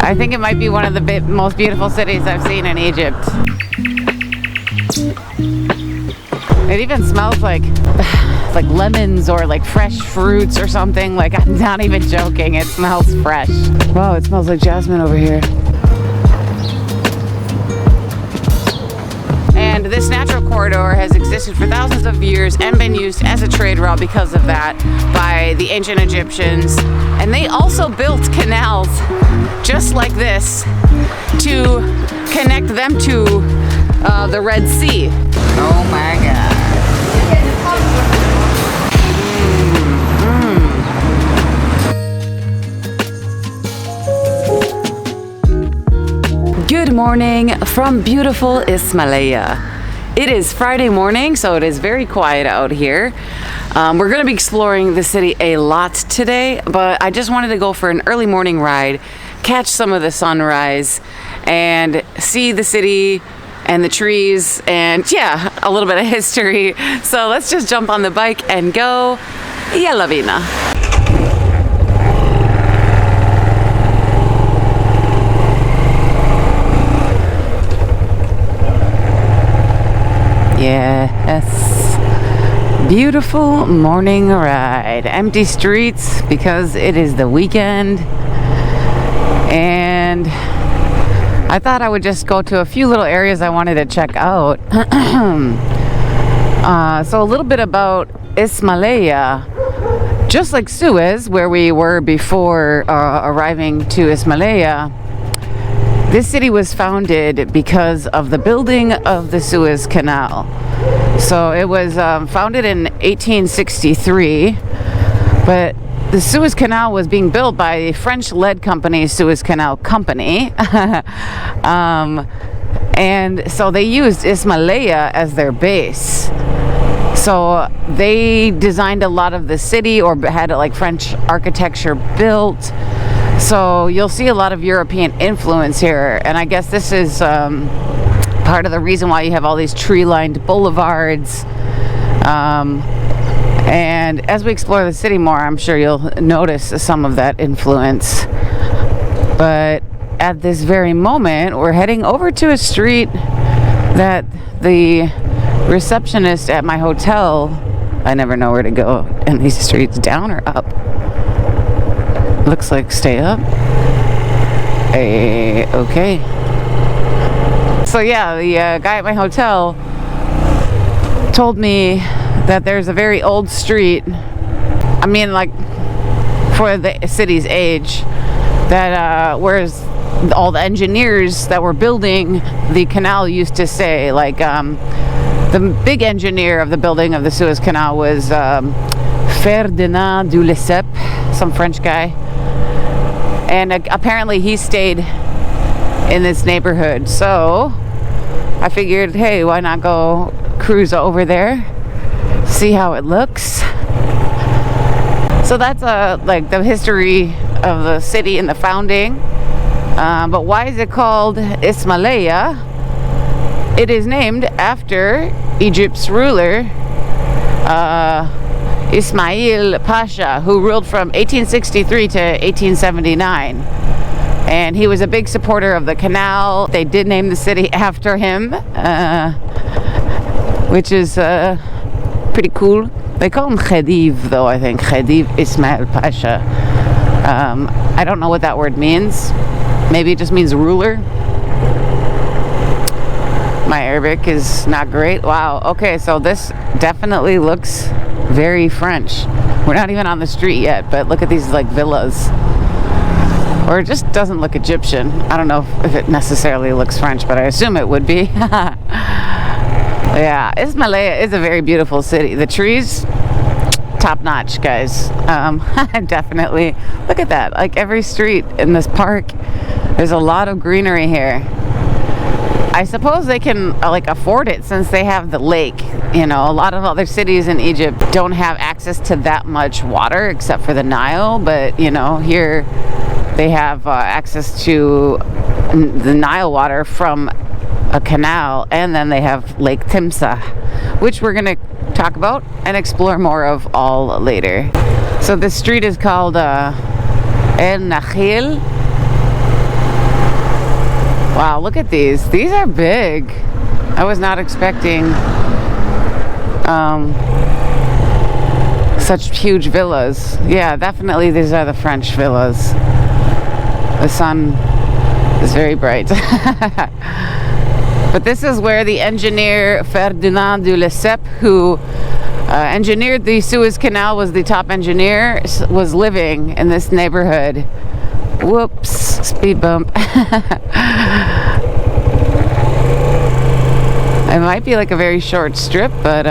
I think it might be one of the most beautiful cities I've seen in Egypt. It even smells like lemons or like fresh fruits or something. Like, I'm not even joking, it smells fresh. Wow, it smells like jasmine over here. And this natural corridor has existed for thousands of years and been used as a trade route because of that by the ancient Egyptians. And they also built canals just like this to connect them to the Red Sea. Oh my God. Good morning from beautiful Ismailia. It is Friday morning, so it is very quiet out here. We're going to be exploring the city a lot today, but I just wanted to go for an early morning ride, catch some of the sunrise, and see the city and the trees, and yeah, a little bit of history. So let's just jump on the bike and go. Yalla bina. Yes, beautiful morning ride. Empty streets because it is the weekend, and I thought I would just go to a few little areas I wanted to check out. So a little bit about Ismailia. Just like Suez, where we were before arriving to Ismailia, this city was founded because of the building of the Suez Canal. So it was founded in 1863, but the Suez Canal was being built by the French-led company Suez Canal Company. And so they used Ismailia as their base. So they designed a lot of the city, or had like French architecture built. So you'll see a lot of European influence here, and I guess this is part of the reason why you have all these tree-lined boulevards. And as we explore the city more, I'm sure you'll notice some of that influence. But at this very moment, we're heading over to a street that the receptionist at my hotel, I never know where to go in these streets, down or up? Looks like stay up. Okay. So yeah, the guy at my hotel told me that there's a very old street, I mean, like, for the city's age, that whereas all the engineers that were building the canal used to say, like, the big engineer of the building of the Suez Canal was Ferdinand du Lesseps, some French guy. And apparently he stayed in this neighborhood. So I figured, hey, why not go cruise over there, see how it looks. So that's like the history of the city and the founding. But why is it called Ismailia? It is named after Egypt's ruler, Ismail Pasha, who ruled from 1863 to 1879. And he was a big supporter of the canal. They did name the city after him, which is pretty cool. They call him Khedive, though, I think. Khedive Ismail Pasha. I don't know what that word means. Maybe it just means ruler. My Arabic is not great. Wow. Okay, so this definitely looks very French. We're not even on the street yet, but look at these like villas. Or it just doesn't look Egyptian. I don't know if it necessarily looks French, but I assume it would be. Yeah, Ismailia is a very beautiful city. The trees, top notch, guys. Definitely. Look at that. Like every street in this park, there's a lot of greenery here. I suppose they can like afford it since they have the lake. You know, a lot of other cities in Egypt don't have access to that much water except for the Nile, but you know, here they have access to the Nile water from a canal, and then they have Lake Timsah, which we're going to talk about and explore more of all later. So this street is called El Nakhil, Wow, look at these. These are big. I was not expecting such huge villas. Yeah, definitely these are the French villas. The sun is very bright. But this is where the engineer Ferdinand de Lesseps, who engineered the Suez Canal, was the top engineer, was living in this neighborhood. Whoops, speed bump. It might be like a very short strip, but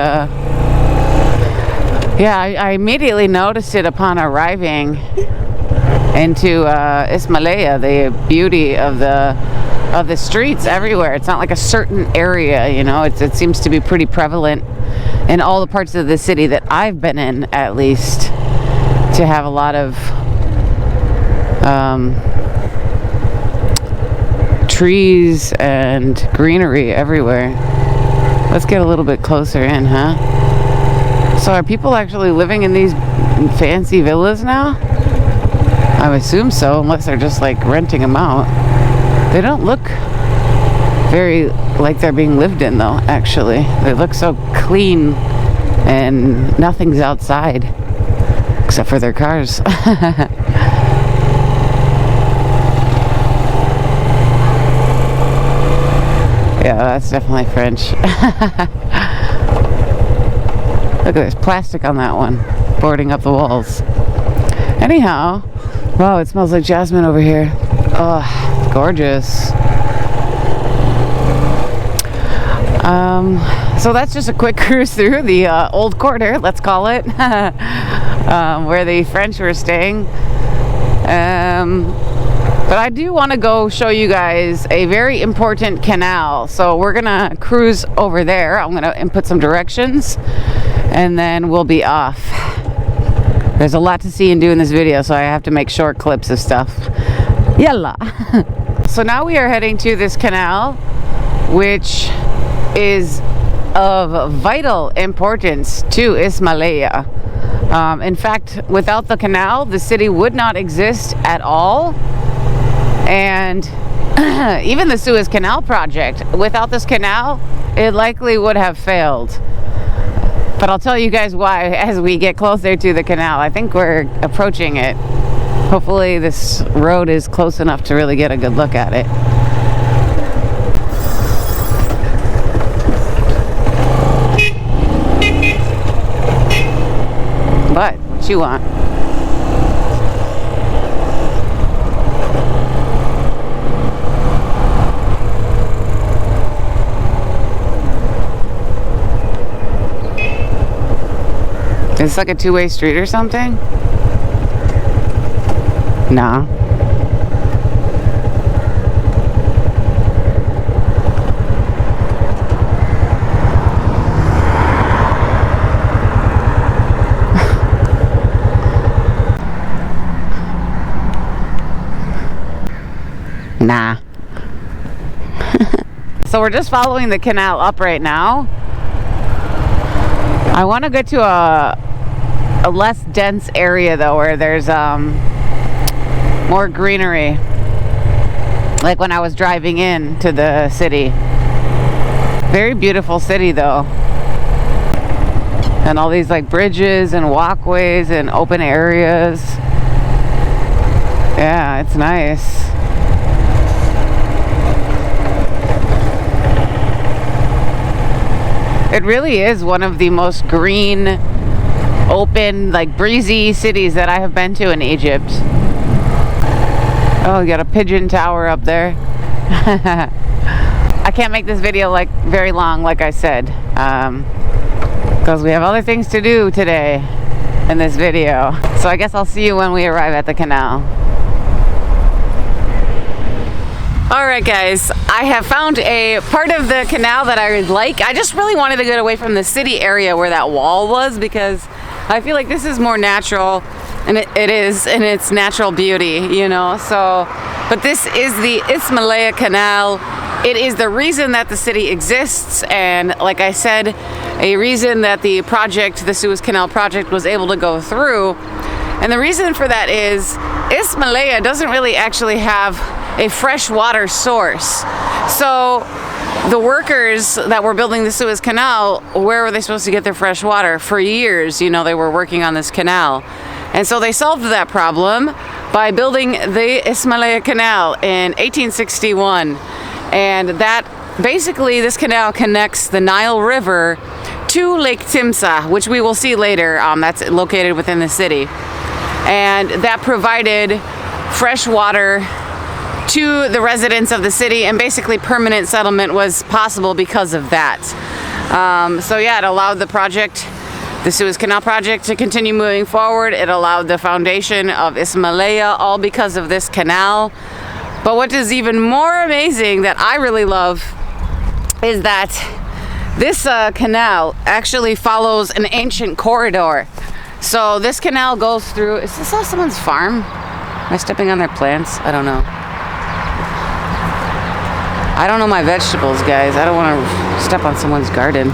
yeah, I immediately noticed it upon arriving into Ismailia, the beauty of the streets everywhere. It's not like a certain area, you know. It seems to be pretty prevalent in all the parts of the city that I've been in, at least, to have a lot of trees and greenery everywhere. Let's get a little bit closer in, huh? So are people actually living in these fancy villas now? I would assume so, unless they're just like renting them out. They don't look very like they're being lived in though, actually. They look so clean and nothing's outside except for their cars. Yeah, that's definitely French. Look at this plastic on that one, boarding up the walls. Anyhow, wow, it smells like jasmine over here. Oh, gorgeous. So that's just a quick cruise through the old quarter, let's call it, where the French were staying. But I do want to go show you guys a very important canal. So we're gonna cruise over there. I'm gonna input some directions and then we'll be off. There's a lot to see and do in this video, so I have to make short clips of stuff. Yalla! So now we are heading to this canal, which is of vital importance to Ismailia. In fact, without the canal, the city would not exist at all. And even the Suez Canal project, without this canal, it likely would have failed. But I'll tell you guys why as we get closer to the canal. I think we're approaching it. Hopefully this road is close enough to really get a good look at it. What you want? It's like a two-way street or something? Nah. Nah. So we're just following the canal up right now. I want to get to a less dense area though, where there's more greenery, like when I was driving in to the city. Very beautiful city though, and all these like bridges and walkways and open areas. Yeah, it's nice. It really is one of the most green, open, like breezy cities that I have been to in Egypt. Oh, you got a pigeon tower up there. I can't make this video like very long, like I said, because we have other things to do today in this video. So I guess I'll see you when we arrive at the canal. Alright guys, I have found a part of the canal that I like. I just really wanted to get away from the city area where that wall was, because I feel like this is more natural, and it is in its natural beauty, you know. So, but this is the Ismailia Canal. It is the reason that the city exists, and like I said, a reason that the project, the Suez Canal project, was able to go through. And the reason for that is Ismailia doesn't really actually have a freshwater source. So the workers that were building the Suez Canal, where were they supposed to get their fresh water? For years, you know, they were working on this canal. And so they solved that problem by building the Ismailia Canal in 1861. And that, basically, this canal connects the Nile River to Lake Timsah, which we will see later. That's located within the city. And that provided fresh water to the residents of the city, and basically permanent settlement was possible because of that. So yeah, it allowed the project, the Suez Canal project, to continue moving forward. It allowed the foundation of Ismailia, all because of this canal. But what is even more amazing, that I really love, is that this canal actually follows an ancient corridor. So this canal goes through, is this someone's farm? Am I stepping on their plants? I don't know. I don't know my vegetables, guys. I don't want to step on someone's garden.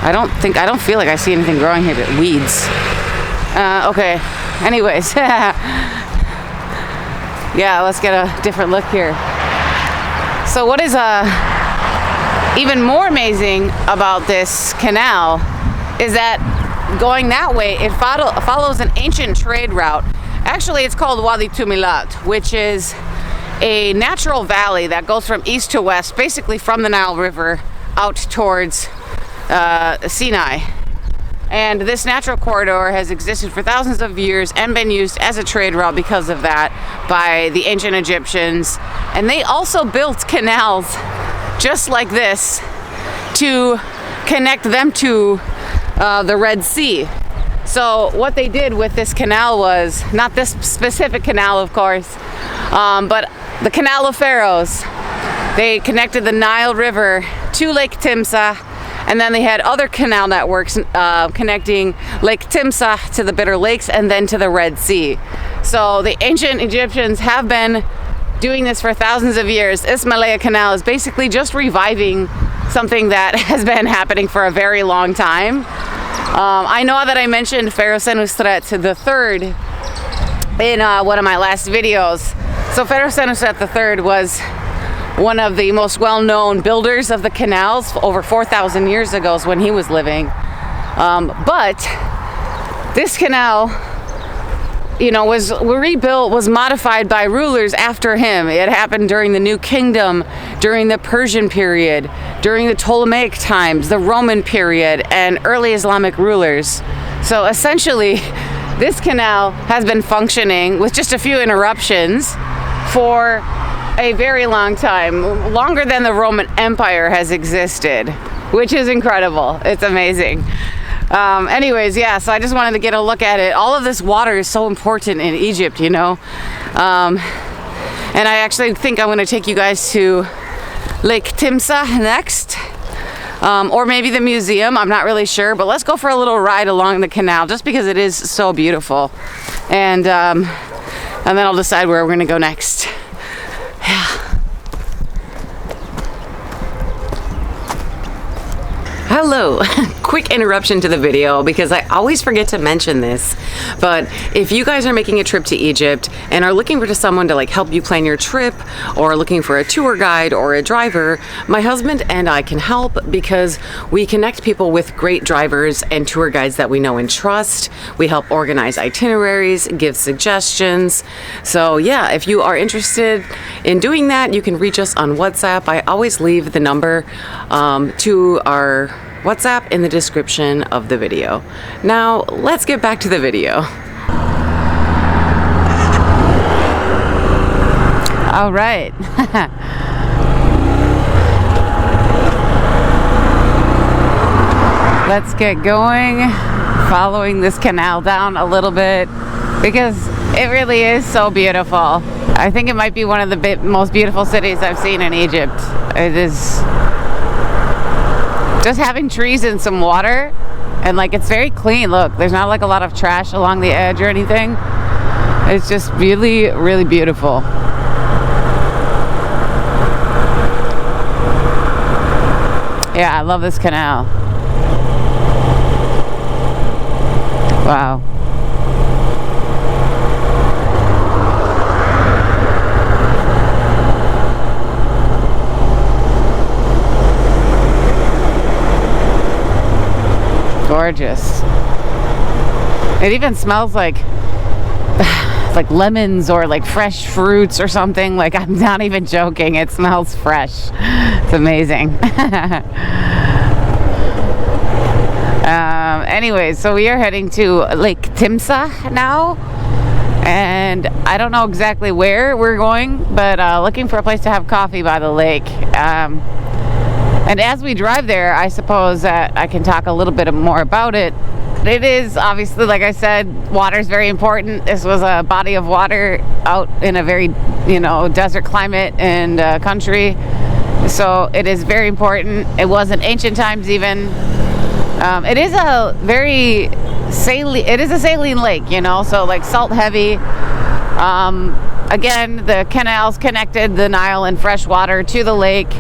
I don't feel like I see anything growing here but weeds. Okay. Anyways. Yeah, let's get a different look here. So what is even more amazing about this canal is that going that way, it follows an ancient trade route. Actually, it's called Wadi Tumilat, which is a natural valley that goes from east to west, basically from the Nile River out towards Sinai. And this natural corridor has existed for thousands of years and been used as a trade route because of that by the ancient Egyptians. And they also built canals just like this to connect them to the Red Sea. So what they did with this canal was, not this specific canal of course, but the Canal of Pharaohs. They connected the Nile River to Lake Timsah, and then they had other canal networks connecting Lake Timsah to the Bitter Lakes and then to the Red Sea. So the ancient Egyptians have been doing this for thousands of years. Ismailia Canal is basically just reviving something that has been happening for a very long time. I know that I mentioned Pharaoh Senusret III in one of my last videos. So Pharaoh Senusret III was one of the most well-known builders of the canals over 4,000 years ago when he was living. But this canal, you know, was rebuilt, was modified by rulers after him. It happened during the New Kingdom, during the Persian period, during the Ptolemaic times, the Roman period, and early Islamic rulers. So essentially, this canal has been functioning with just a few interruptions for a very long time, longer than the Roman Empire has existed, which is incredible. It's amazing. Anyways, yeah, so I just wanted to get a look at it. All of this water is so important in Egypt, you know. And I actually think I'm going to take you guys to Lake Timsah next. Or maybe the museum, I'm not really sure, but let's go for a little ride along the canal just because it is so beautiful. And then I'll decide where we're going to go next. Yeah. Hello, quick interruption to the video because I always forget to mention this, but if you guys are making a trip to Egypt and are looking for someone to like help you plan your trip, or looking for a tour guide or a driver, my husband and I can help because we connect people with great drivers and tour guides that we know and trust. We help organize itineraries, give suggestions. So yeah, if you are interested in doing that, you can reach us on WhatsApp. I always leave the number to our WhatsApp in the description of the video. Now, let's get back to the video. All right. Let's get going, following this canal down a little bit because it really is so beautiful. I think it might be one of the most beautiful cities I've seen in Egypt. It is just having trees and some water, and like it's very clean. Look, there's not like a lot of trash along the edge or anything. It's just really, really beautiful. Yeah, I love this canal. Wow. gorgeous. It even smells like lemons or like fresh fruits or something. Like, I'm not even joking. It smells fresh. It's amazing. Anyways, so we are heading to Lake Timsah now. And I don't know exactly where we're going, but looking for a place to have coffee by the lake. And as we drive there, I suppose that I can talk a little bit more about it. It is obviously, like I said, water is very important. This was a body of water out in a very, desert climate and country. So it is very important. It was in ancient times even. It is a very saline lake, so like salt heavy. Again, the canals connected the Nile and fresh water to the lake.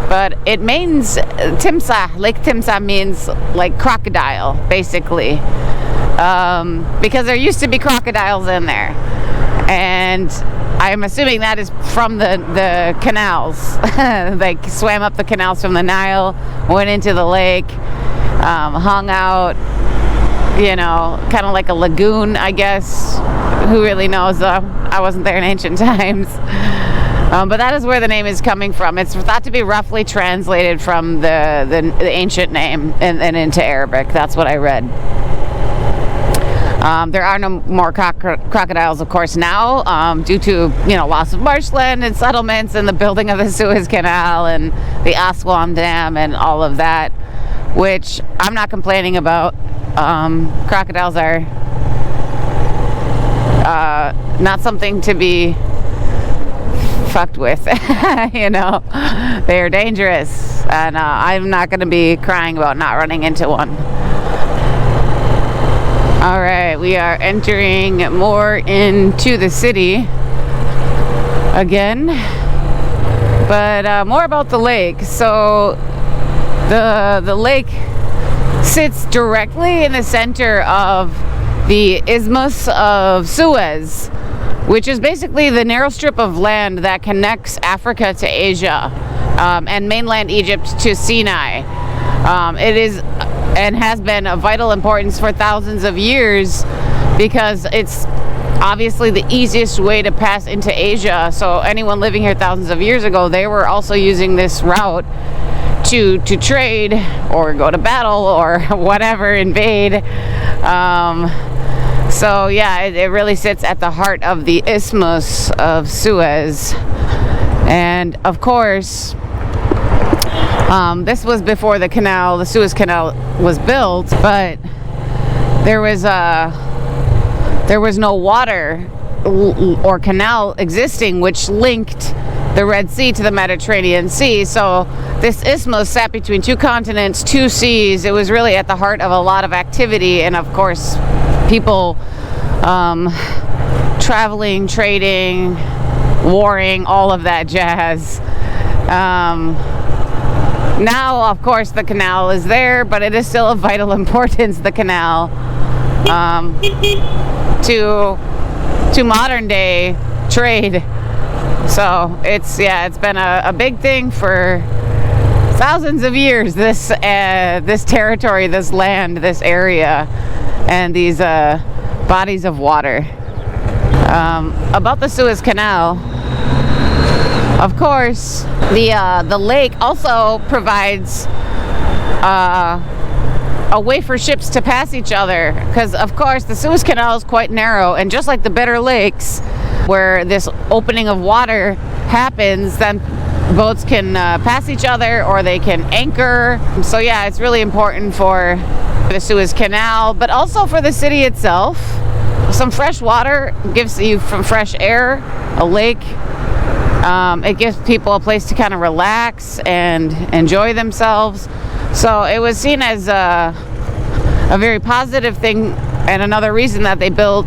But it means Timsah. Lake Timsah means like crocodile, basically, because there used to be crocodiles in there, and I'm assuming that is from the canals. They swam up the canals from the Nile, went into the lake, hung out, kind of like a lagoon, I guess. Who really knows, though? I wasn't there in ancient times. But that is where the name is coming from. It's thought to be roughly translated from the ancient name and into Arabic. That's what I read. There are no more crocodiles, of course, now, due to loss of marshland and settlements and the building of the Suez Canal and the Aswan Dam and all of that, which I'm not complaining about. Crocodiles are not something to be fucked with. They are dangerous, and I'm not going to be crying about not running into one. All right, we are entering more into the city again, but more about the lake. So the lake sits directly in the center of the Isthmus of Suez, which is basically the narrow strip of land that connects Africa to Asia, and mainland Egypt to Sinai. It is and has been of vital importance for thousands of years because it's obviously the easiest way to pass into Asia. So anyone living here thousands of years ago, they were also using this route to trade or go to battle or whatever, invade. So yeah, it really sits at the heart of the Isthmus of Suez. And of course, this was before the Suez Canal was built, but there was no water or canal existing which linked the Red Sea to the Mediterranean Sea. So this isthmus sat between two continents, two seas. It was really at the heart of a lot of activity, and of course people traveling, trading, warring, all of that jazz. Now, of course, the canal is there, but it is still of vital importance, the canal, to modern day trade. So it's been a big thing for thousands of years, this territory, this land, this area, and these bodies of water. About the Suez Canal, of course, the lake also provides a way for ships to pass each other, because of course the Suez Canal is quite narrow, and just like the Bitter Lakes, where this opening of water happens, then boats can pass each other or they can anchor. So yeah, it's really important for the Suez Canal, but also for the city itself. Some fresh water gives you from fresh air, a lake. It gives people a place to kind of relax and enjoy themselves. So it was seen as a very positive thing, and another reason that they built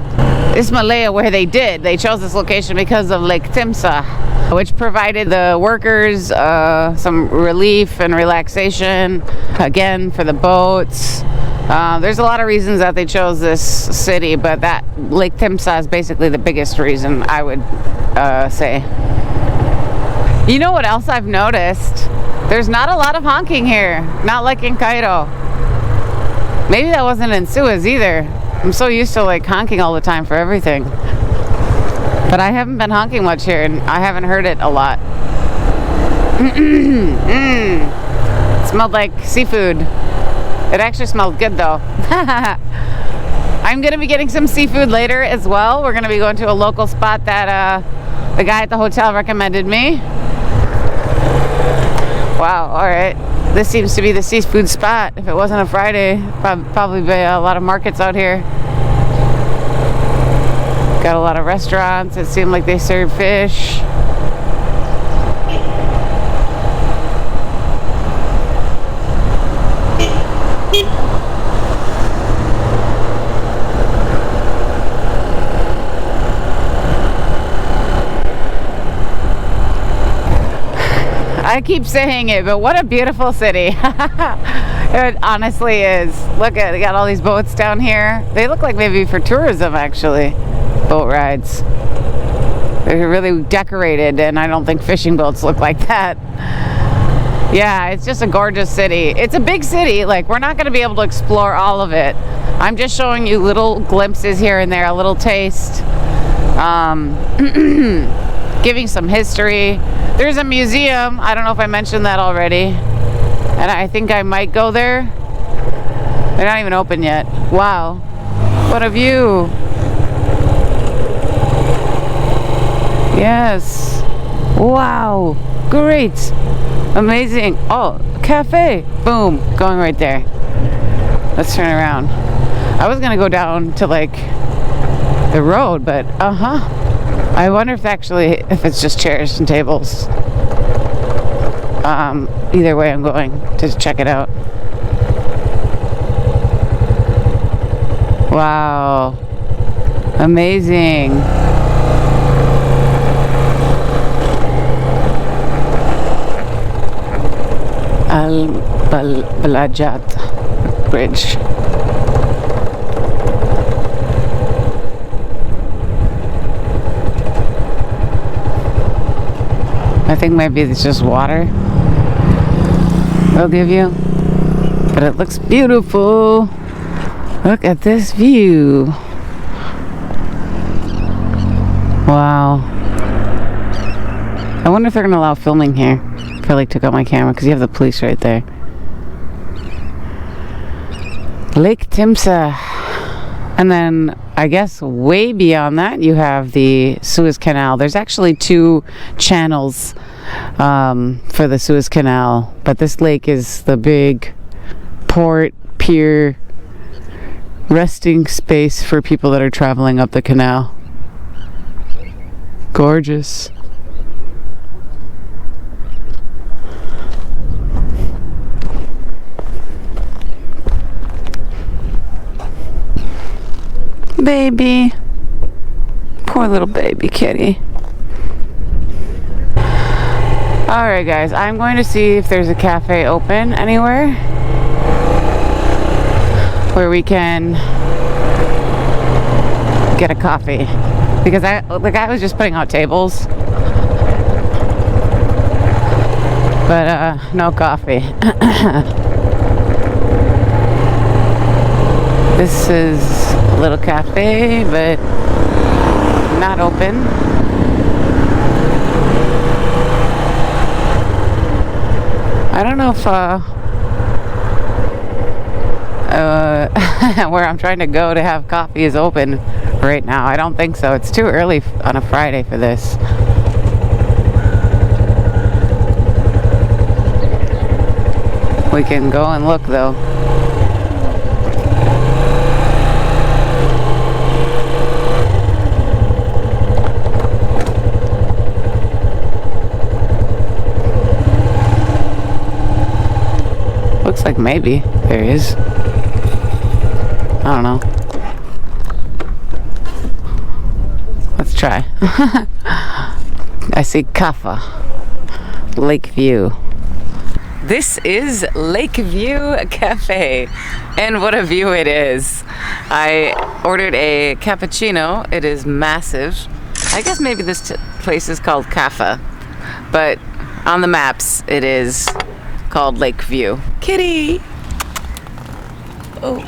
Ismailia where they did. They chose this location because of Lake Timsah, which provided the workers some relief and relaxation, again, for the boats. There's a lot of reasons that they chose this city, but that Lake Timsah is basically the biggest reason, I would say. You know what else I've noticed? There's not a lot of honking here, not like in Cairo. Maybe that wasn't in Suez either. I'm so used to like honking all the time for everything. But I haven't been honking much here, and I haven't heard it a lot. It smelled like seafood. It actually smelled good though. I'm gonna be getting some seafood later as well. We're gonna be going to a local spot that the guy at the hotel recommended me. Wow, alright. This seems to be the seafood spot. If it wasn't a Friday, probably be a lot of markets out here. Got a lot of restaurants. It seemed like they serve fish. I keep saying it, but what a beautiful city. It honestly is. Look at it, got all these boats down here. They look like maybe for tourism actually. Boat rides. They're really decorated, and I don't think fishing boats look like that. Yeah, it's just a gorgeous city. It's a big city. Like, we're not going to be able to explore all of it. I'm just showing you little glimpses here and there, a little taste. Giving some history. There's a museum. I don't know if I mentioned that already. And I think I might go there. They're not even open yet. Wow. What a view. Yes. Wow. Great. Amazing. Oh, cafe. Boom. Going right there. Let's turn around. I was going to go down to like the road, but I wonder if it's just chairs and tables. Either way, I'm going to check it out. Wow. Amazing. Al-Balajat Bridge. I think maybe it's just water they'll give you, but it looks beautiful. Look at this view. Wow. I wonder if they're gonna allow filming here. If I like took out my camera, because you have the police right there. Lake Timsah. And then I guess way beyond that you have the Suez Canal. There's actually 2 channels for the Suez Canal, but this lake is the big port, pier, resting space for people that are traveling up the canal. Gorgeous. Baby. Poor little baby kitty. Alright guys, I'm going to see if there's a cafe open anywhere where we can get a coffee. Because the guy was just putting out tables. But no coffee. This is a little cafe, but not open. I don't know if where I'm trying to go to have coffee is open right now. I don't think so. It's too early on a Friday for this. We can go and look though. Looks like maybe there is. I don't know. Let's try. I see Kaffa. Lakeview. This is Lakeview Cafe, and what a view it is. I ordered a cappuccino. It is massive. I guess maybe this place is called Kaffa, but on the maps it is called Lakeview. Kitty! Oh.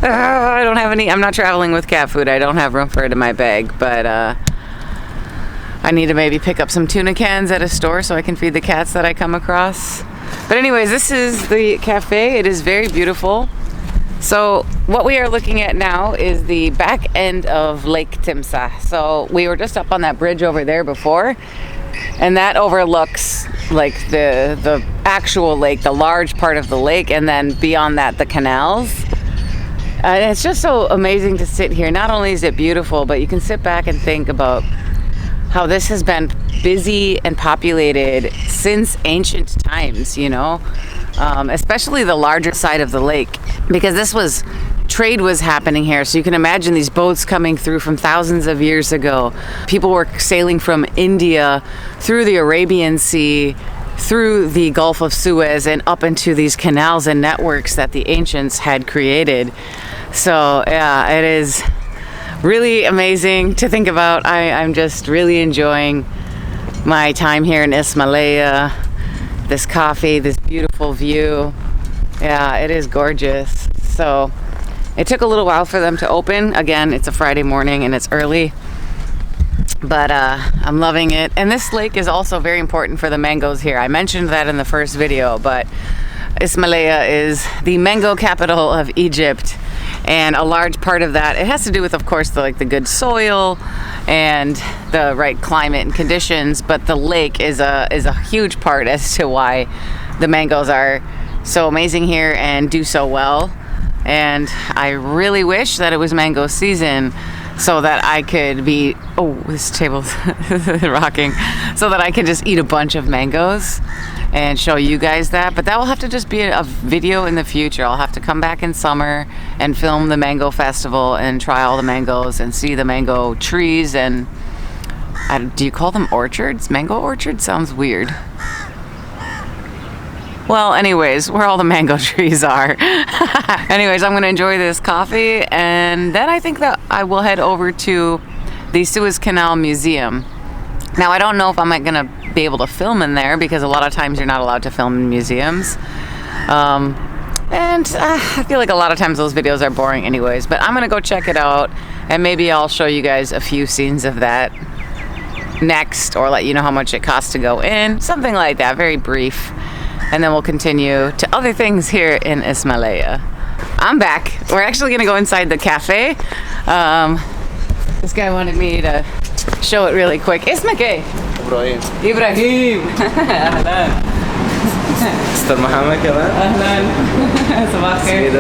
I don't have any. I'm not traveling with cat food. I don't have room for it in my bag, but I need to maybe pick up some tuna cans at a store so I can feed the cats that I come across. But anyways, this is the cafe. It is very beautiful. So what we are looking at now is the back end of Lake Timsah. So we were just up on that bridge over there before, and that overlooks like the actual lake, the large part of the lake, and then beyond that the canals. And it's just so amazing to sit here. Not only is it beautiful, but you can sit back and think about how this has been busy and populated since ancient times, you know, especially the larger side of the lake, because trade was happening here. So you can imagine these boats coming through from thousands of years ago. People were sailing from India through the Arabian Sea, through the Gulf of Suez, and up into these canals and networks that the ancients had created. So yeah, it is really amazing to think about. I'm just really enjoying my time here in Ismailia. This coffee, this beautiful view. Yeah, it is gorgeous. So it took a little while for them to open. Again, it's a Friday morning and it's early, but I'm loving it. And this lake is also very important for the mangoes here. I mentioned that in the first video, but Ismailia is the mango capital of Egypt, and a large part of that, it has to do with, of course, the good soil and the right climate and conditions, but the lake is a huge part as to why the mangoes are so amazing here and do so well. And I really wish that it was mango season so that I could be, oh, this table's rocking, so that I could just eat a bunch of mangoes and show you guys that. But that will have to just be a video in the future. I'll have to come back in summer and film the mango festival and try all the mangoes and see the mango trees. And do you call them orchards? Mango orchards sounds weird. Well, anyways, where all the mango trees are. Anyways, I'm gonna enjoy this coffee, and then I think that I will head over to the Suez Canal Museum. Now, I don't know if I'm gonna be able to film in there, because a lot of times you're not allowed to film in museums. And I feel like a lot of times those videos are boring anyways, but I'm gonna go check it out, and maybe I'll show you guys a few scenes of that next, or let you know how much it costs to go in, something like that, very brief. And then we'll continue to other things here in Ismailia. I'm back. We're actually gonna go inside the cafe. This guy wanted me to show it really quick. اسمك ايه؟ إبراهيم. إبراهيم. أهلا. أستاذ محمد كمان. أهلا. صباح الخير.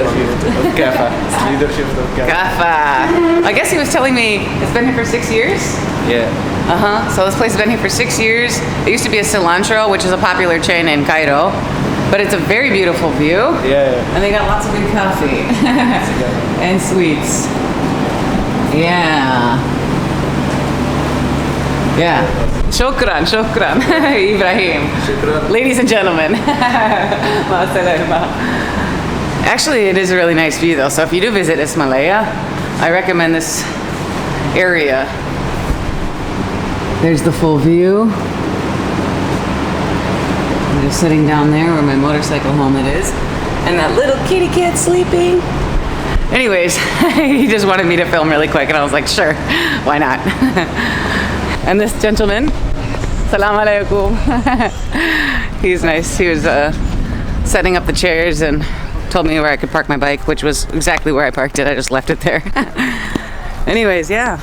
كافة. Leadership of Cairo. Kafa. I guess he was telling me it's been here for 6 years? Yeah. So this place has been here for 6 years. It used to be a cilantro, which is a popular chain in Cairo, but it's a very beautiful view. Yeah. And they got lots of good coffee and sweets. Yeah. Yeah. Shukran, shukran. Ibrahim. Shukran. Ladies and gentlemen. Actually, it is a really nice view though. So if you do visit Ismailia, I recommend this area. There's the full view. I'm just sitting down there where my motorcycle helmet is. And that little kitty cat sleeping. Anyways, he just wanted me to film really quick, and I was like, sure, why not? And this gentleman, salam alaikum. He's nice. He was setting up the chairs and told me where I could park my bike, which was exactly where I parked it. I just left it there. Anyways, yeah.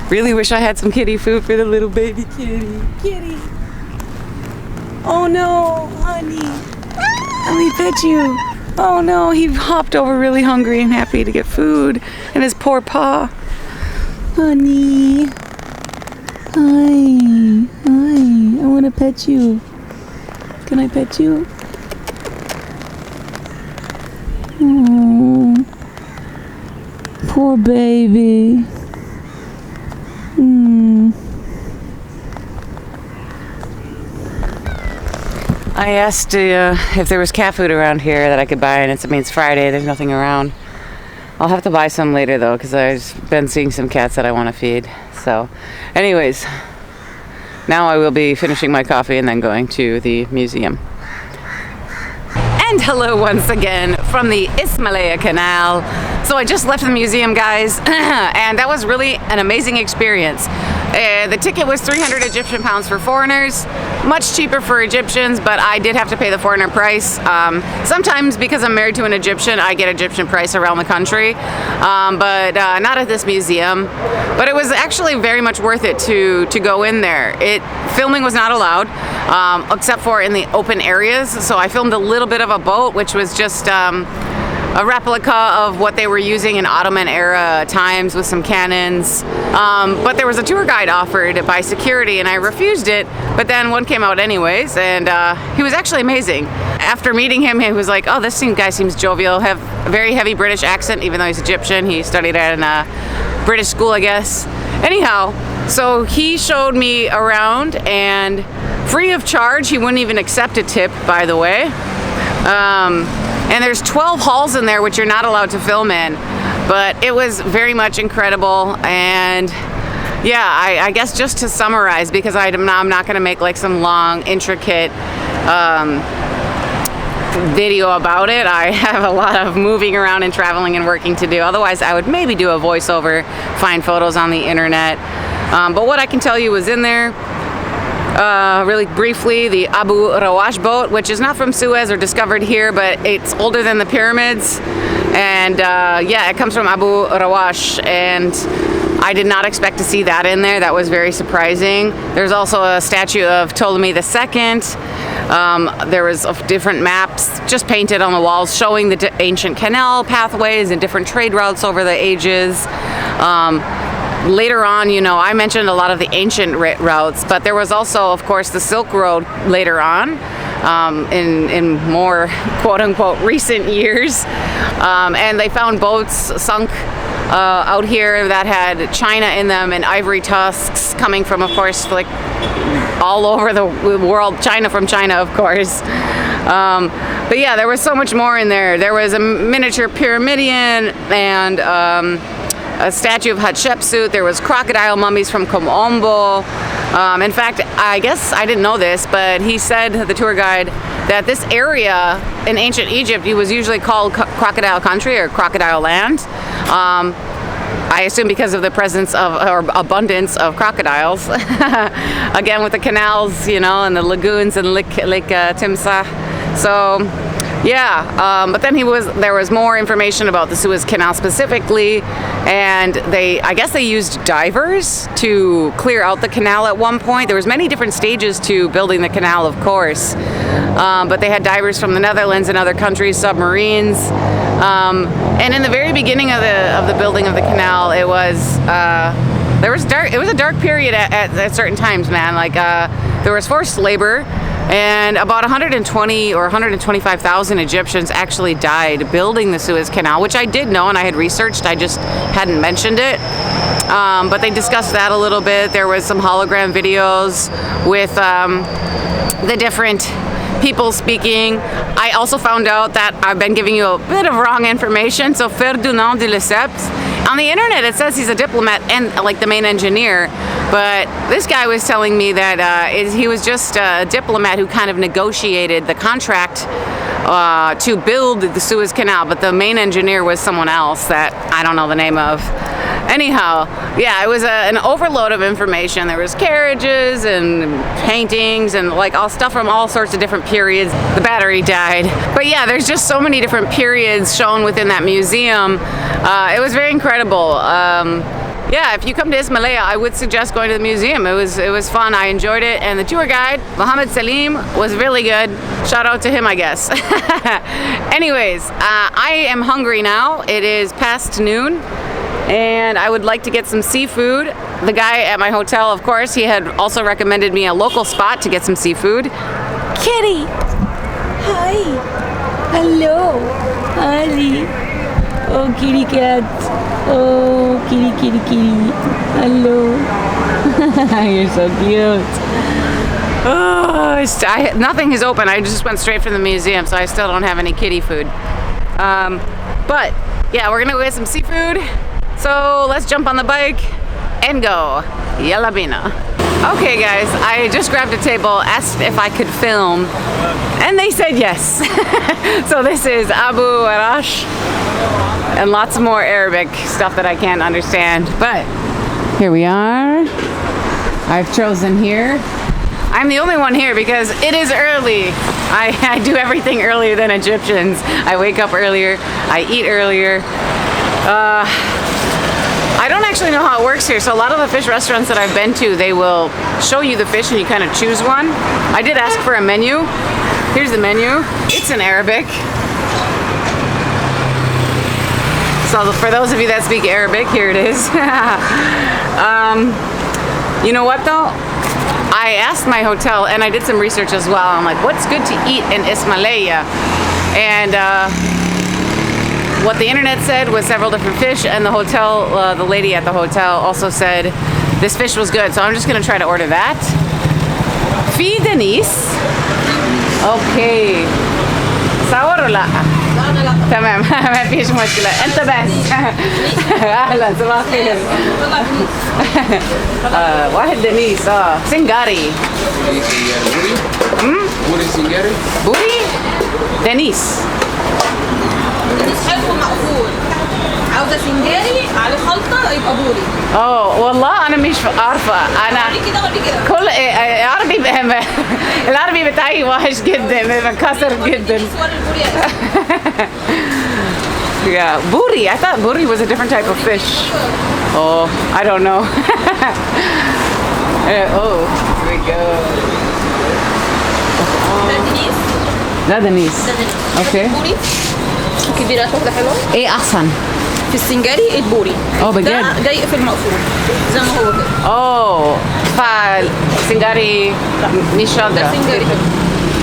Really wish I had some kitty food for the little baby kitty. Kitty. Oh no, honey. Let me pet you. Oh no, he hopped over really hungry and happy to get food. And his poor paw. Honey. Hi. Hi. I want to pet you. Can I pet you? Oh. Poor baby. I asked if there was cat food around here that I could buy, and it's Friday, there's nothing around. I'll have to buy some later though, because I've been seeing some cats that I want to feed. So anyways, now I will be finishing my coffee and then going to the museum. And hello once again from the Ismailia Canal. So I just left the museum, guys, and that was really an amazing experience. The ticket was 300 Egyptian pounds for foreigners, much cheaper for Egyptians, but I did have to pay the foreigner price. Sometimes because I'm married to an Egyptian, I get Egyptian price around the country, but not at this museum. But it was actually very much worth it to go in there. Filming was not allowed, except for in the open areas. So I filmed a little bit of a boat, which was just a replica of what they were using in Ottoman era times with some cannons. But there was a tour guide offered by security and I refused it, but then one came out anyways, and he was actually amazing. After meeting him, he was like, oh, this guy seems jovial, have a very heavy British accent, even though he's Egyptian. He studied at a British school, I guess. Anyhow, so he showed me around and free of charge. He wouldn't even accept a tip, by the way. And there's 12 halls in there which you're not allowed to film in, but it was very much incredible. And yeah, I guess just to summarize, because I'm not gonna make like some long intricate video about it. I have a lot of moving around and traveling and working to do. Otherwise I would maybe do a voiceover, find photos on the internet. But what I can tell you was in there, really briefly, the Abu Rawash boat, which is not from Suez or discovered here, but it's older than the pyramids. And yeah, it comes from Abu Rawash, and I did not expect to see that in there. That was very surprising. There's also a statue of Ptolemy II. There was different maps just painted on the walls showing the ancient canal pathways and different trade routes over the ages. Later on, you know, I mentioned a lot of the ancient routes, but there was also, of course, the Silk Road later on, in more quote-unquote recent years. And they found boats sunk out here that had china in them and ivory tusks coming from, of course, like all over the world. China from China, of course. But yeah, there was so much more in there. There was a miniature pyramidion and a statue of Hatshepsut. There was crocodile mummies from Komombo. In fact, I guess I didn't know this, but he said, the tour guide, that this area in ancient Egypt, it was usually called crocodile country or crocodile land. I assume because of the presence of, or abundance of crocodiles. Again, with the canals, you know, and the lagoons and Lake Timsah. So yeah, but then there was more information about the Suez Canal specifically, and I guess they used divers to clear out the canal at one point. There was many different stages to building the canal, of course, but they had divers from the Netherlands and other countries, submarines, and in the very beginning of the building of the canal, it was a dark period at certain times, man. Like there was forced labor. And about 120 or 125,000 Egyptians actually died building the Suez Canal, which I did know and I had researched, I just hadn't mentioned it. But they discussed that a little bit. There was some hologram videos with the different people speaking. I also found out that I've been giving you a bit of wrong information. So Ferdinand de Lesseps, on the internet it says he's a diplomat and like the main engineer, but this guy was telling me that he was just a diplomat who kind of negotiated the contract to build the Suez Canal, but the main engineer was someone else that I don't know the name of. Anyhow, yeah, it was an overload of information. There was carriages and paintings and like all stuff from all sorts of different periods. The battery died. But yeah, there's just so many different periods shown within that museum. It was very incredible. Yeah, if you come to Ismailia, I would suggest going to the museum. It was fun. I enjoyed it, and the tour guide, Mohammed Salim, was really good. Shout out to him, I guess. Anyways, I am hungry now. It is past noon, and I would like to get some seafood. The guy at my hotel, of course, he had also recommended me a local spot to get some seafood. Kitty! Hi! Hello! Ali! Oh, kitty cat! Oh, kitty, kitty, kitty. Hello. You're so cute. Oh, nothing is open. I just went straight from the museum, so I still don't have any kitty food. But, yeah, we're going to go get some seafood. So, let's jump on the bike and go. Yalla bina. Okay guys, I just grabbed a table, asked if I could film, and they said yes. So this is Abu Arash and lots more Arabic stuff that I can't understand. But here we are. I've chosen here. I'm the only one here because it is early. I do everything earlier than Egyptians. I wake up earlier, I eat earlier. I don't actually know how it works here. So a lot of the fish restaurants that I've been to, they will show you the fish and you kind of choose one. I did ask for a menu. Here's the menu. It's in Arabic. So for those of you that speak Arabic, here it is. You know what though? I asked my hotel and I did some research as well. I'm like, what's good to eat in Ismailia? And what the internet said was several different fish, and the hotel, the lady at the hotel also said this fish was good. So I'm just gonna try to order that. في دنيس. اوكي. صور ولا لا؟ تمام ما فيش مشكلة. انت بس. اهلا صباح الخير. واحد دنيس سنغاري. بوري سنجاري. بوري دنيس. حلو مقفول. عاوزة سنجاري على خلطة يبقى بوري. والله أنا مش عارفة. أنا كل عربي العربي بتاعي وحش جدا، مكسر جدا. Yeah, buri. I thought buri was a different type of fish. Oh, I don't know. Oh, here we go. ده دنيس. Okay. بوري كبيرات واحدة حلوة. ايه احسن؟ في السنجاري البوري. بجد؟ ده جاي في المقفول زي ما هو كده. فالسنجاري مش شاطرة. ده سنجاري حلو.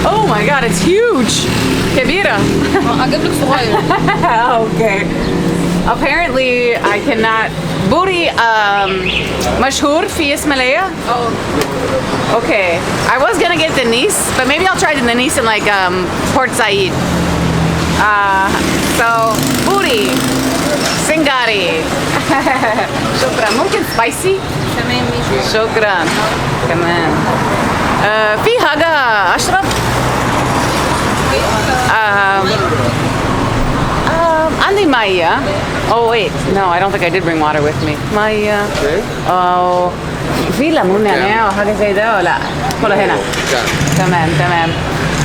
Oh my god, it's huge. كبيرة. اجيب لك صغير. Okay. Apparently I cannot. بوري مشهور في إسماعيلية. Okay. I was gonna get the Nice, but maybe I'll try the Nice in like Port Said. So booty, singari. شكرا. ممكن spicy؟ تمام ماشي. شكرا. كمان. في حاجة أشرب؟ عندي مية. Oh wait, no, I don't think I did bring water with me. مية. في ليمون نعناع وحاجة زي ده ولا؟ كلها هنا. تمام.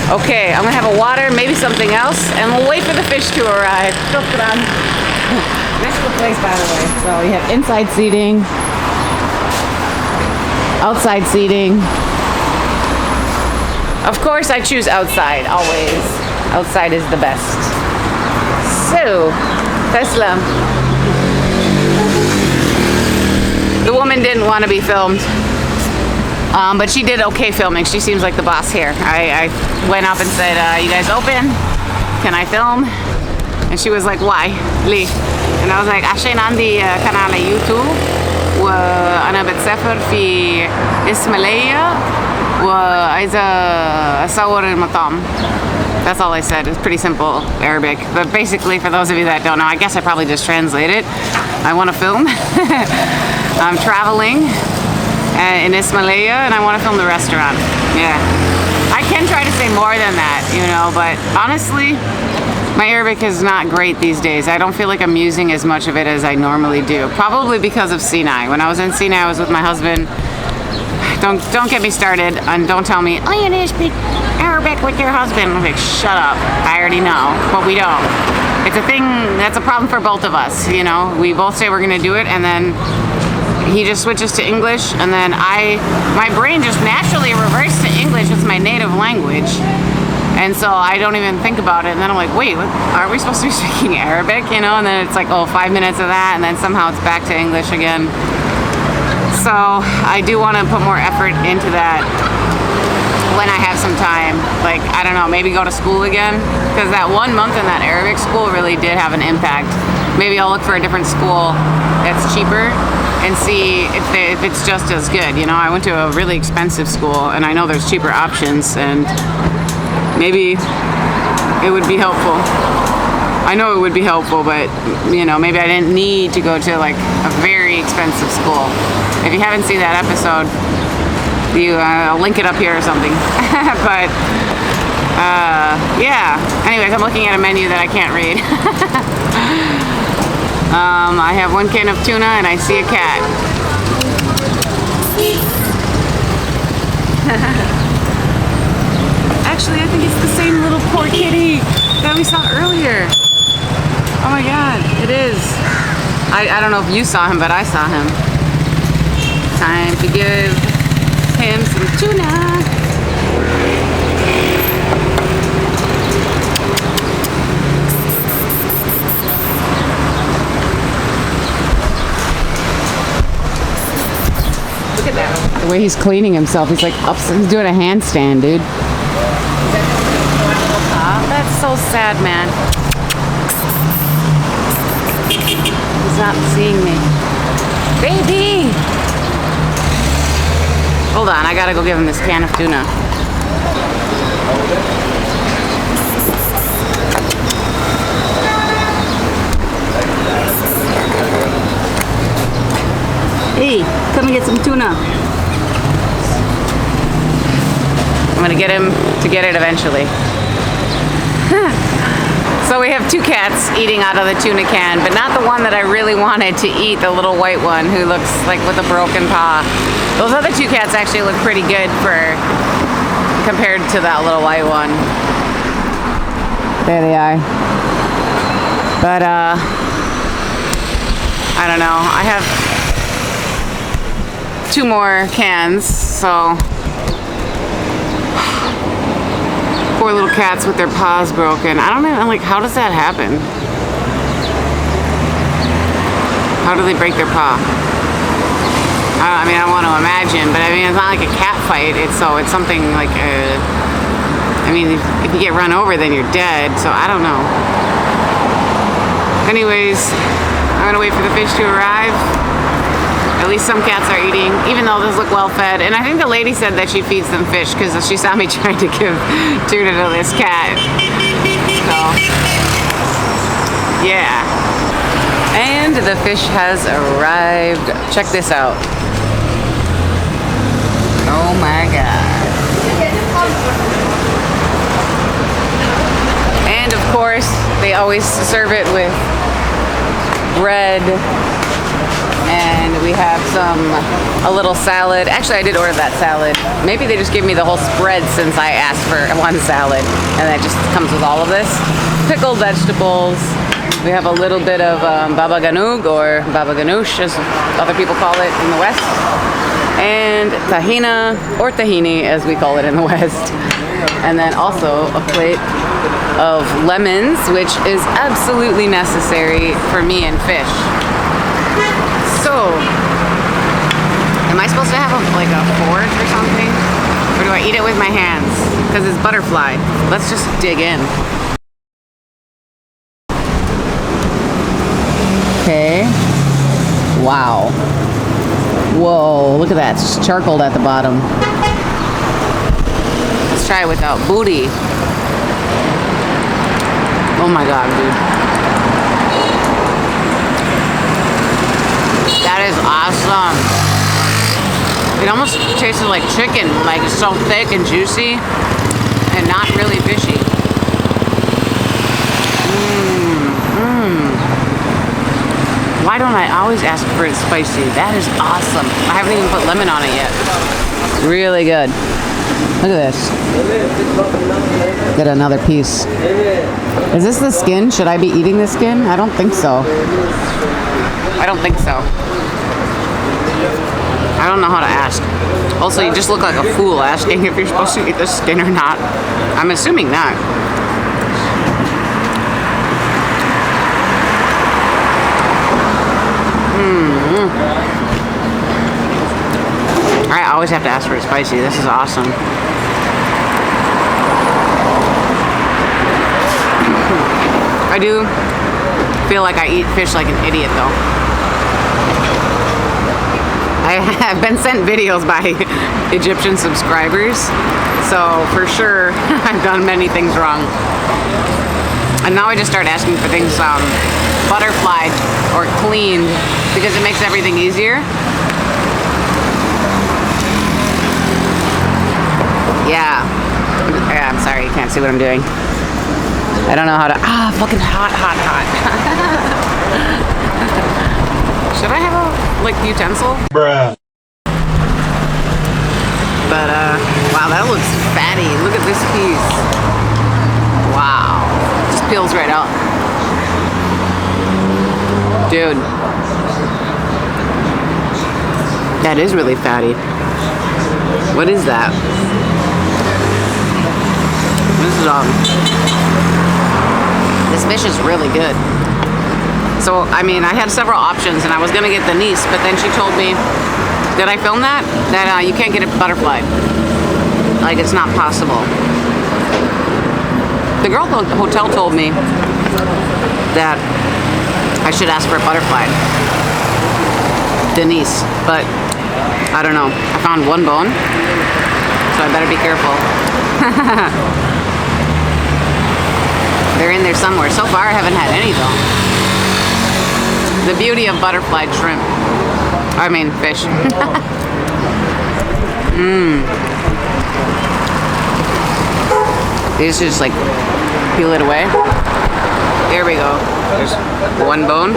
Okay, I'm gonna have a water, maybe something else, and we'll wait for the fish to arrive. Shukran. Nice little place, by the way. So we have inside seating, outside seating. Of course, I choose outside, always. Outside is the best. So, Teslam. The woman didn't want to be filmed. But she did okay filming. She seems like the boss here. I went up and said, you guys open? Can I film? And she was like, why? ليه? And I was like, عشان عندي قناة على يوتيوب وأنا بتسافر في إسماعيلية وعايزة أصور المطعم. That's all I said. It's pretty simple Arabic. But basically, for those of you that don't know, I guess I probably just translate it. I want to film. I'm traveling in Ismailia and I want to film the restaurant. Yeah. I can try to say more than that, you know, but honestly, my Arabic is not great these days. I don't feel like I'm using as much of it as I normally do. Probably because of Sinai. When I was in Sinai, I was with my husband. Don't get me started and don't tell me, oh, you need to speak Arabic with your husband. I'm like, shut up. I already know, but we don't. It's a thing, that's a problem for both of us, you know. We both say we're gonna do it and then he just switches to English and then my brain just naturally reverts to English. It's my native language. And so I don't even think about it. And then I'm like, wait, what, are we supposed to be speaking Arabic? You know, and then it's like, oh, 5 minutes of that. And then somehow it's back to English again. So I do want to put more effort into that when I have some time. Like, I don't know, maybe go to school again. Because that 1 month in that Arabic school really did have an impact. Maybe I'll look for a different school that's cheaper and see if it's just as good. You know, I went to a really expensive school and I know there's cheaper options and maybe it would be helpful. I know it would be helpful, but you know, maybe I didn't need to go to like a very expensive school. If you haven't seen that episode, I'll link it up here or something. But yeah. Anyways, I'm looking at a menu that I can't read. I have 1 can of tuna and I see a cat. Actually, I think it's the same little poor kitty that we saw earlier. Oh my god, it is. I don't know if you saw him, but I saw him. Time to give him some tuna. Look at that. The way he's cleaning himself, he's like he's doing a handstand, dude. That's so sad, man. He's not seeing me. Baby! Hold on, I gotta go give him this can of tuna. Hey, come and get some tuna. I'm gonna get him to get it eventually. So we have 2 cats eating out of the tuna can, but not the one that I really wanted to eat, the little white one who looks like with a broken paw. Those other 2 cats actually look pretty good compared to that little white one. There they are. But I don't know. I have 2 more cans, so poor little cats with their paws broken. I don't know, like, how does that happen? How do they break their paw? I mean, I want to imagine, but I mean, it's not like a cat fight. It's something like I mean, if you get run over, then you're dead. So I don't know. Anyways, I'm gonna wait for the fish to arrive. At least some cats are eating, even though those look well fed. And I think the lady said that she feeds them fish because she saw me trying to give tuna to this cat. So, yeah. And the fish has arrived. Check this out. Oh my god. And of course, they always serve it with bread. And we have a little salad. Actually, I did order that salad. Maybe they just gave me the whole spread since I asked for 1 salad. And that just comes with all of this. Pickled vegetables. We have a little bit of baba ganoush, or baba ganoush as other people call it in the West. And tahina, or tahini as we call it in the West. And then also a plate of lemons, which is absolutely necessary for me and fish. So, am I supposed to have like a fork or something? Or do I eat it with my hands? Because it's butterfly. Let's just dig in. Okay. Wow. Whoa, look at that. It's just charcoaled at the bottom. Let's try it without booty. Oh my god, dude. That is awesome. It almost tasted like chicken, like it's so thick and juicy and not really fishy. Why don't I always ask for it spicy? That is awesome. I haven't even put lemon on it yet. Really good. Look at this. Get another piece. Is this the skin? Should I be eating the skin? I don't think so. I don't think so. I don't know how to ask. Also, you just look like a fool asking if you're supposed to eat the skin or not. I'm assuming not. I always have to ask for it spicy. This is awesome. I do feel like I eat fish like an idiot though. I have been sent videos by Egyptian subscribers, so for sure I've done many things wrong. And now I just start asking for things butterflied or cleaned because it makes everything easier. can't see what I'm doing. I don't know how to. Ah, fucking hot. Should I have a utensil? Bruh. But wow, that looks fatty. Look at this piece. Wow, just peels right out, dude. That is really fatty. What is that? This fish is really good. So, I mean, I had several options and I was gonna get the Nice, but then she told me, did I film that? That you can't get it butterflied. Like, it's not possible. The girl at the hotel told me that I should ask for a butterflied Denise, but I don't know. I found one bone, so I better be careful. They're in there somewhere. So far, I haven't had any though. The beauty of butterflied shrimp. I mean, fish. These just like peel it away. There we go. There's one bone.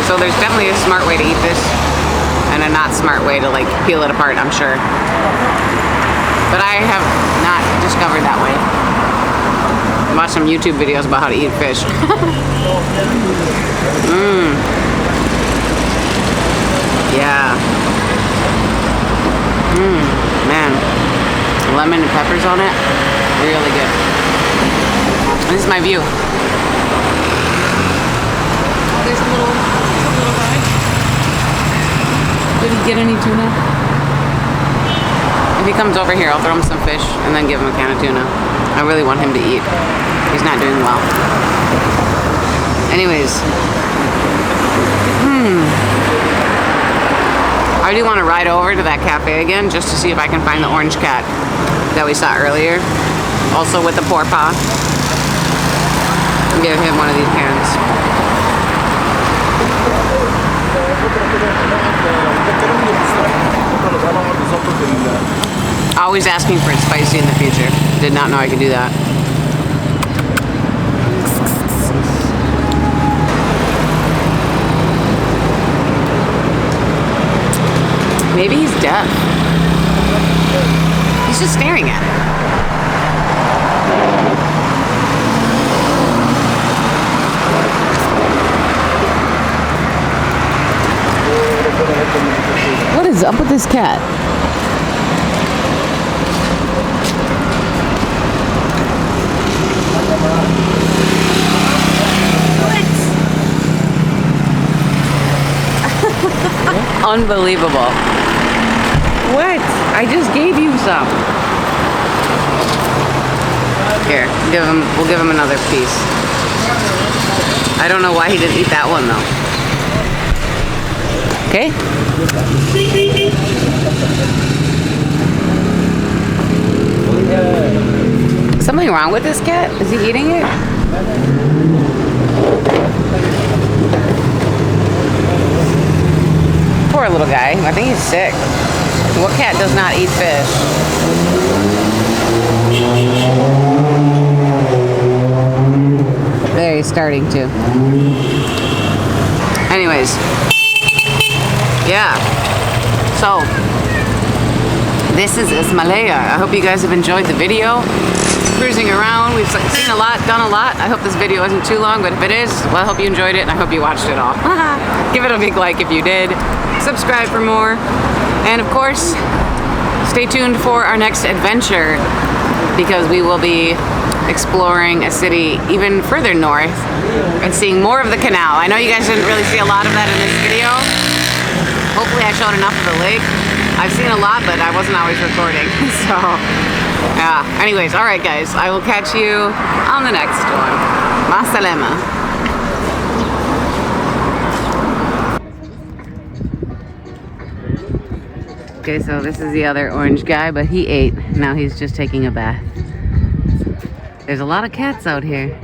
So there's definitely a smart way to eat this and a not smart way to like peel it apart, I'm sure. But I have not discovered that way. I watched some YouTube videos about how to eat fish. Yeah. Man. Lemon and peppers on it. Really good. This is my view. There's a little guy. Did he get any tuna? If he comes over here, I'll throw him some fish and then give him a can of tuna. I really want him to eat. He's not doing well. Anyways. I do want to ride over to that cafe again just to see if I can find the orange cat that we saw earlier. Also with the paw. Give him one of these cans. Always asking for it spicy in the future. Did not know I could do that. Maybe he's deaf. He's just staring at it. What is up with this cat? Unbelievable. What? I just gave you some. Here, we'll give him another piece. I don't know why he didn't eat that one though. Okay? Something wrong with this cat? Is he eating it? Poor little guy. I think he's sick. What cat does not eat fish? There, he's starting to. Anyways. Yeah. So, this is Ismailia. I hope you guys have enjoyed the video. Cruising around. We've seen a lot, done a lot. I hope this video isn't too long, but if it is, well, I hope you enjoyed it and I hope you watched it all. Give it a big like if you did. Subscribe for more. And of course, stay tuned for our next adventure because we will be exploring a city even further north and seeing more of the canal. I know you guys didn't really see a lot of that in this video. Hopefully I showed enough of the lake. I've seen a lot, but I wasn't always recording. So, yeah. Anyways, all right, guys. I will catch you on the next one. Ma salama. Okay, so this is the other orange guy, but he ate. Now he's just taking a bath. There's a lot of cats out here.